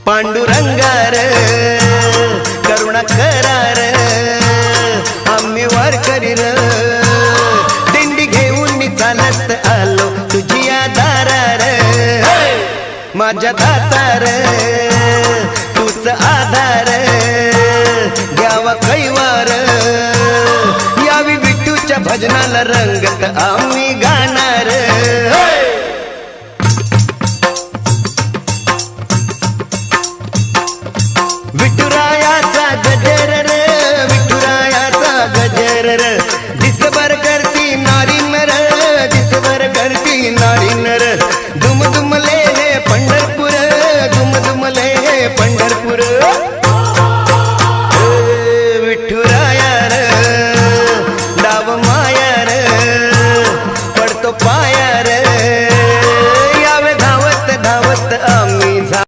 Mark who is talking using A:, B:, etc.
A: पांडुरंगार करुणा करार आम्ही वारकरी र दिंडी घेऊन चालत आलो तुझी दारार माझ्या दातार तूच आधार द्यावा कैवार यावी विठूच्या भजनाला रंगत आम्ही